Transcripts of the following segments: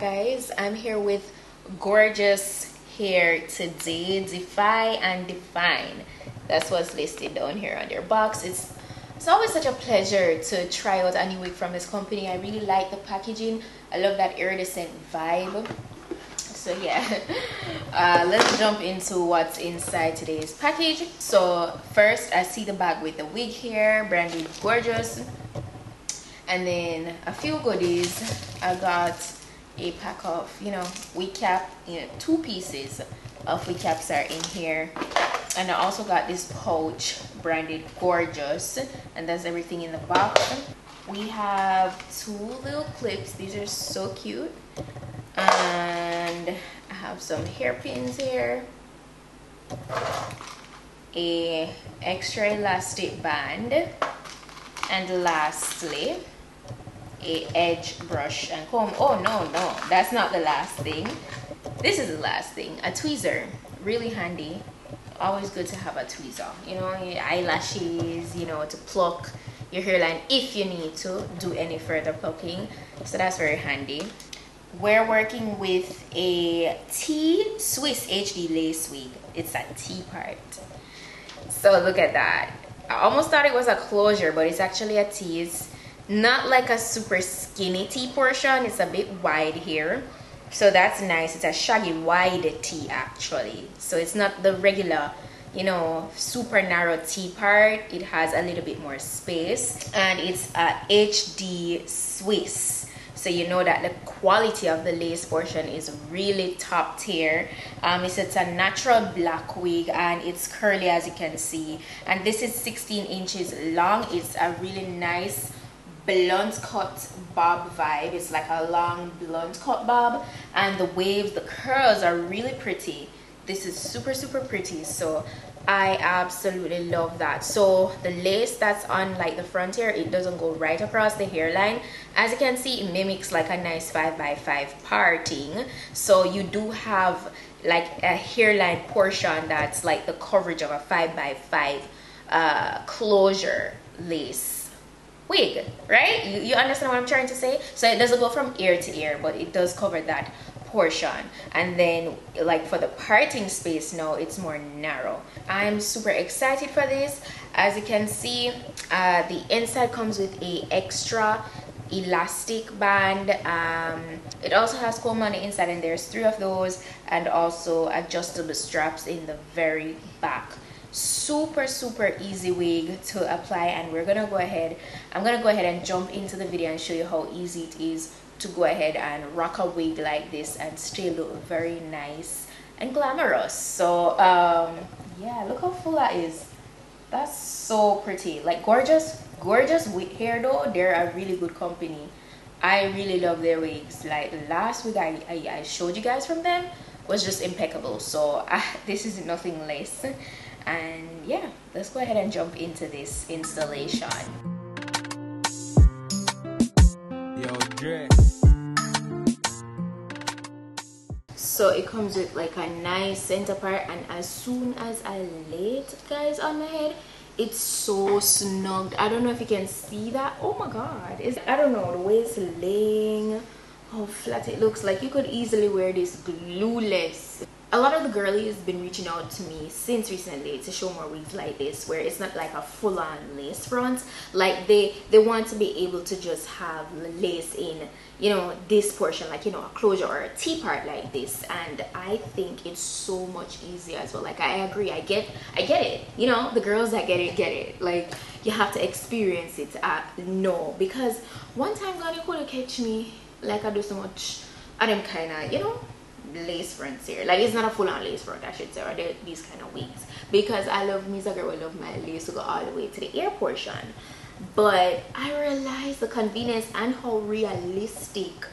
guys, I'm here with Gorgius here today. Defy and Define, that's what's listed down here on their box. It's always such a pleasure to try out a new wig from this company. I really like the packaging. I love that iridescent vibe. So yeah, let's jump into what's inside today's package. So first, I see the bag with the wig here, branded Gorgius, and then a few goodies. I got a pack of, wig cap. 2 pieces of wig caps are in here, and I also got this pouch branded Gorgius, and that's everything in the box. We have 2 little clips. These are so cute. And I have some hairpins here, a extra elastic band, and lastly a edge brush and comb. Oh no, that's not the last thing. This is the last thing. A tweezer, really handy. Always good to have a tweezer, your eyelashes, to pluck your hairline if you need to do any further plucking. So that's very handy. We're working with a T Swiss HD lace wig. It's a T part. So look at that. I almost thought it was a closure, but it's actually a T. It's not like a super skinny T portion. It's a bit wide here. So that's nice. It's a shaggy wide T actually. So it's not the regular, super narrow T part. It has a little bit more space. And it's a HD Swiss. So you know that the quality of the lace portion is really top tier. It's a natural black wig, and it's curly as you can see. And this is 16 inches long. It's a really nice blunt cut bob vibe. It's like a long blunt cut bob, and the waves, the curls are really pretty. This is super pretty. So I absolutely love that. So the lace that's on like the front here, it doesn't go right across the hairline. As you can see, it mimics like a nice 5x5 parting. So you do have like a hairline portion that's like the coverage of a 5x5 closure lace wig, right? You understand what I'm trying to say? So it doesn't go from ear to ear, but it does cover that portion. And then like for the parting space, now it's more narrow. I'm super excited for this. As you can see, the inside comes with a extra elastic band. It also has comb on the inside, and there's 3 of those, and also adjustable straps in the very back. Super easy wig to apply, and I'm gonna go ahead and jump into the video and show you how easy it is to go ahead and rock a wig like this and still look very nice and glamorous. So yeah, look how full that is. That's so pretty. Like Gorgius wig hair though, they're a really good company. I really love their wigs. Like the last wig I showed you guys from them was just impeccable. So this is nothing less. And yeah, let's go ahead and jump into this installation. Yo, Dre. So it comes with like a nice center part, and as soon as I lay it, guys, on my head, it's so snug. I don't know if you can see that. Oh my god, I don't know, the way it's laying, how flat it looks. Like you could easily wear this glueless. A lot of the girlies have been reaching out to me since recently to show more wigs like this, where it's not like a full-on lace front. Like they want to be able to just have lace in, this portion, like, a closure or a T part like this. And I think it's so much easier as well. Like I agree, I get it. The girls that get it. Like you have to experience it. No, because one time God, you couldn't catch me like I do so much of them kind of, lace fronts here. Like it's not a full-on lace front, I should say, or these kind of wigs, because I love me as a girl, I love my lace to go all the way to the ear portion. But I realized the convenience and how realistic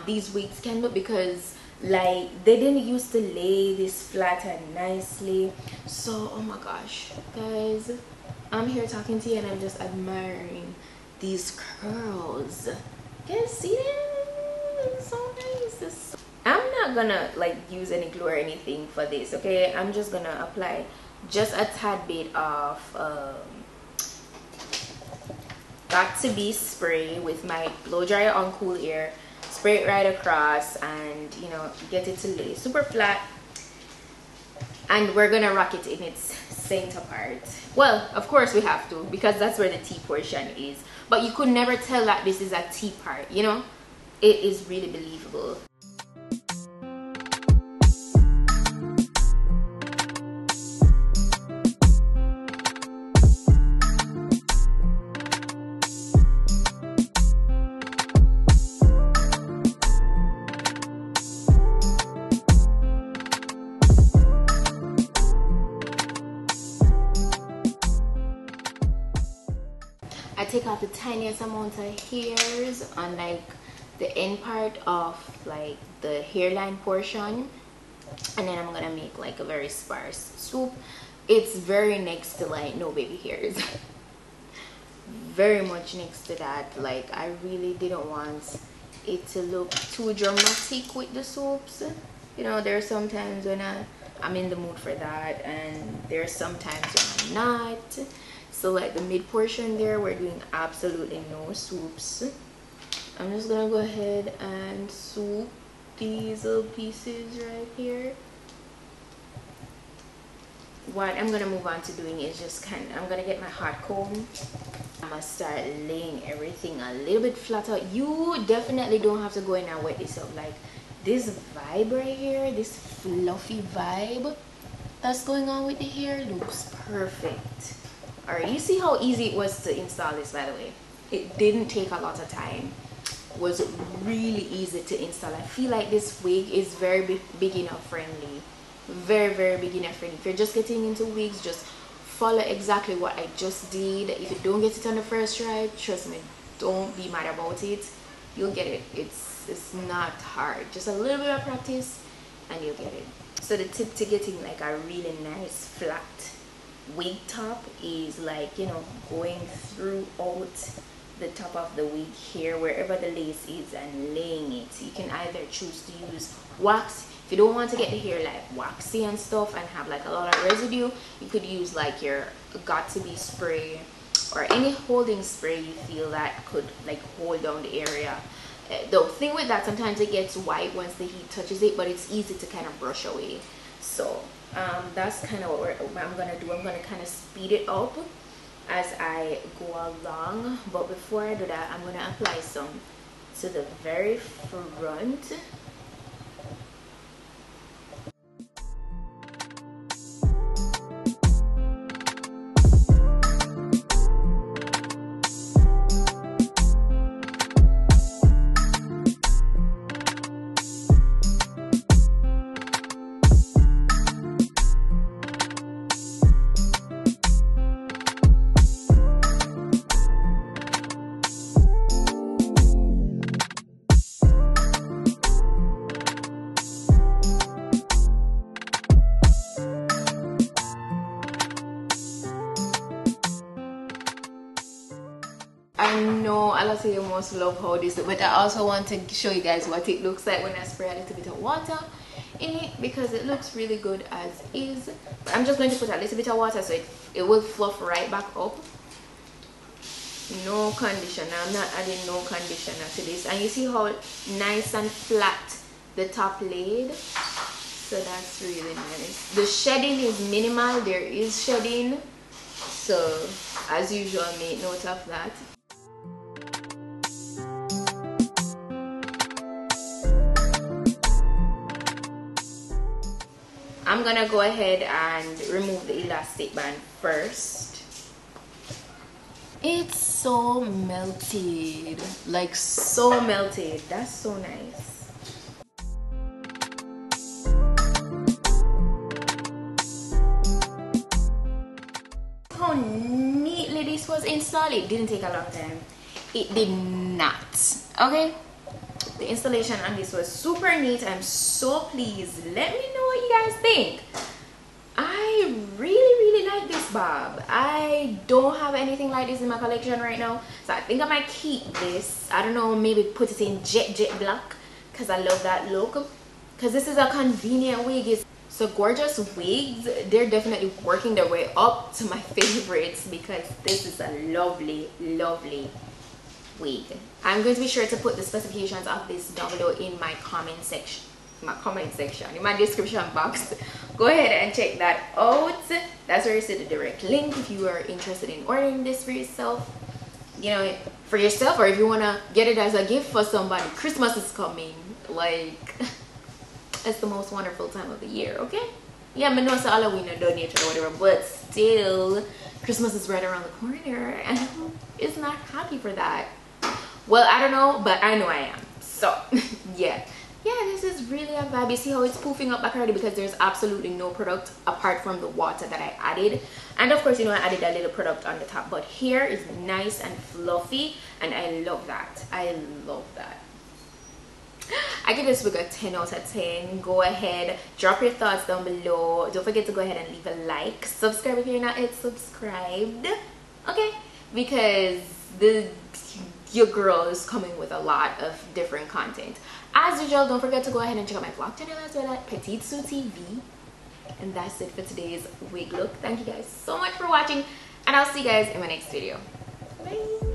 these wigs can look, because like they didn't used to lay this flat and nicely. So oh my gosh, guys, I'm here talking to you and I'm just admiring these curls. You guys see them? It's so nice. I'm not gonna like use any glue or anything for this, okay? I'm just gonna apply just a tad bit of Got to Be spray with my blow dryer on cool air. spray it right across and, you know, get it to lay super flat. And we're gonna rock it in its center part. Well, of course we have to, because that's where the T portion is. But you could never tell that this is a T part, you know? It is really believable. I take out the tiniest amount of hairs on like the end part of like the hairline portion, and then I'm gonna make like a very sparse swoop. It's very next to like no baby hairs. Very much next to that. Like I really didn't want it to look too dramatic with the swoops. You know, there's sometimes when I'm in the mood for that, and there's sometimes when I'm not. So like the mid portion there, we're doing absolutely no swoops. I'm just gonna go ahead and swoop these little pieces right here. What I'm gonna move on to doing is just I'm gonna get my hot comb. I'm gonna start laying everything a little bit flatter. You definitely don't have to go in and wet this up. Like this vibe right here, this fluffy vibe that's going on with the hair looks perfect. Alright, you see how easy it was to install this, by the way. It didn't take a lot of time. It was really easy to install. I feel like this wig is very beginner friendly. Very, very beginner friendly. If you're just getting into wigs, just follow exactly what I just did. If you don't get it on the first try, trust me, don't be mad about it. You'll get it. It's not hard. Just a little bit of practice and you'll get it. So the tip to getting like a really nice flat wig top is like, you know, going throughout the top of the wig here wherever the lace is and laying it. You can either choose to use wax. If you don't want to get the hair like waxy and stuff and have like a lot of residue, you could use like your got-to-be spray or any holding spray you feel that could like hold down the area. The thing with that, sometimes it gets white once the heat touches it, but it's easy to kind of brush away. So that's kind of what I'm gonna do. I'm gonna kind of speed it up as I go along, but before I do that, I'm gonna apply some to the very front. I know a lot of you must love how this looks, but I also want to show you guys what it looks like when I spray a little bit of water in it, because it looks really good as is. But I'm just going to put a little bit of water so it will fluff right back up. No conditioner. I'm not adding no conditioner to this. And you see how nice and flat the top laid? So that's really nice. The shedding is minimal. There is shedding. So as usual, make note of that. I'm gonna go ahead and remove the elastic band first. It's so melted, like so melted. That's so nice. How neatly this was installed. It didn't take a long time. It did not. Okay, the installation on this was super neat. I'm so pleased. Let me know what you guys think. I really like this bob. I don't have anything like this in my collection right now, so I think I might keep this. I don't know, maybe put it in jet black because I love that look, because this is a convenient wig. So Gorgius wigs, they're definitely working their way up to my favorites, because this is a lovely wig. I'm going to be sure to put the specifications of this down below in my comment section, in my description box. Go ahead and check that out. That's where you see the direct link if you are interested in ordering this for yourself, you know, for yourself, or if you want to get it as a gift for somebody. Christmas is coming. Like, it's the most wonderful time of the year, okay? Yeah, I know it's Halloween or donate or whatever, but still, Christmas is right around the corner, and who is not happy for that? Well, I don't know, but I know I am. So, yeah, this is really a vibe. You see how it's poofing up back already because there's absolutely no product apart from the water that I added. And of course, you know, I added a little product on the top, but here is nice and fluffy, and I love that. I love that. I give this wig a 10 out of 10. Go ahead, drop your thoughts down below. Don't forget to go ahead and leave a like, subscribe if you're not yet subscribed, okay? Because your girl is coming with a lot of different content. As usual, don't forget to go ahead and check out my vlog channel as well at PETITE-SUE TV. And that's it for today's wig look. Thank you guys so much for watching, and I'll see you guys in my next video. Bye.